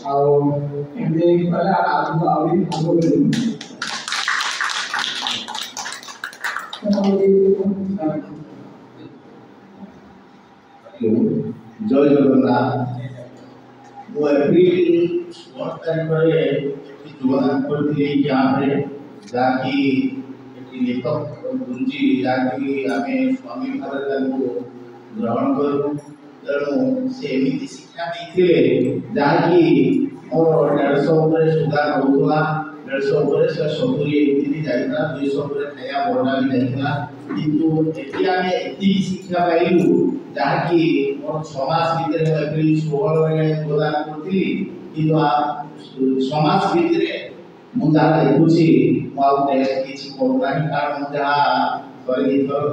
जय जगन्नाथ मु एप्रिल 1 तारीख योगदान करी कैंप्रे जहाँकि लेखक गुरुजी जहाँकि आम स्वामी भाव ग्रहण करूँ तेणु से एमती शिक्षा देते जहाँकि मोर 150 सुधार होता 150 70 एमती जाता 200 खाया बड़ा भी जाता किंतु एति शिक्षा पाइलु जहाँकि मोर 6 मास भीतर एप्रिल 16 योगदान करी कि समाज भीतर मुझे देखुची टेस्ट किसी करूना कारण मुझे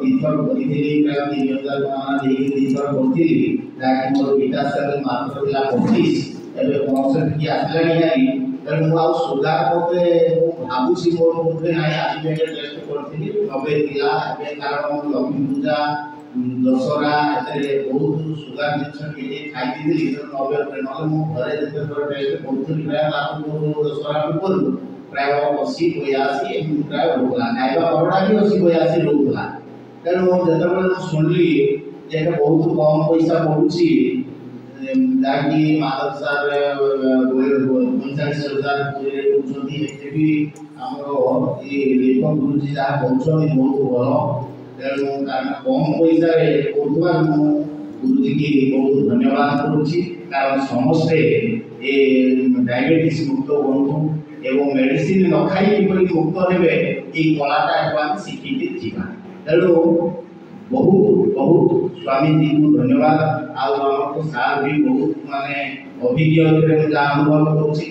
दीथर करी 3000 दीथर करी जहाँकि मोर विकास मात्र 25 एवं कौन से आसला तेणु मुझे सुधार करते भावुची मोर मुझे ना आज टेस्ट करी 90 कारण लक्ष्मी पूजा दशहरा बहुत सुधार जिन खाई 90 ना घरे जिते टेस्ट करूँ प्राय दशहरा पूर्व प्राय 80 82 प्राय रोकला खाଇବା परड़ा भी 80 82 रोकला तेणु जो शुणिली बहुत कम पैसा पड़ुची जहाँकि माधव सार 45,000 भी आमर ये लेखक गुरुजी जहाँ कहते बहुत भल तेणु कारण कम पैसा गुरुजी की बहुत धन्यवाद करुच्ची कारण समस्ते ये डायबिटीज मुक्त हूँ एवं मेडिसिन न खाई कि मुक्त हे ये कलाटा शिखिकी जीवा तेणु बहुत बहुत स्वामी जी को धन्यवाद आम सार भी बहुत माने अभिज्ञ जहाँ अनुभव करी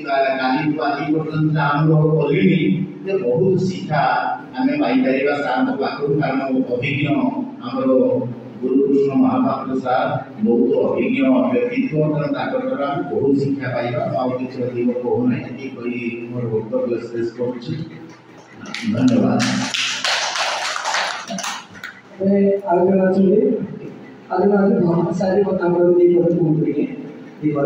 तो आज पर्यटन जहाँ अनुभव कली बहुत शिक्षा आम पाइपर सार पाखु कारण अभिज्ञ आमर गुरुकृष्ण महापात्र सार बहुत अभिज्ञ व्यक्तित्व तेणु आम बहुत शिक्षा पाइबा किसी अधिक कहूना ये मोर वक्तव्य शेष कर धन्यवाद। आलोचना चलिए आलोचना भाषा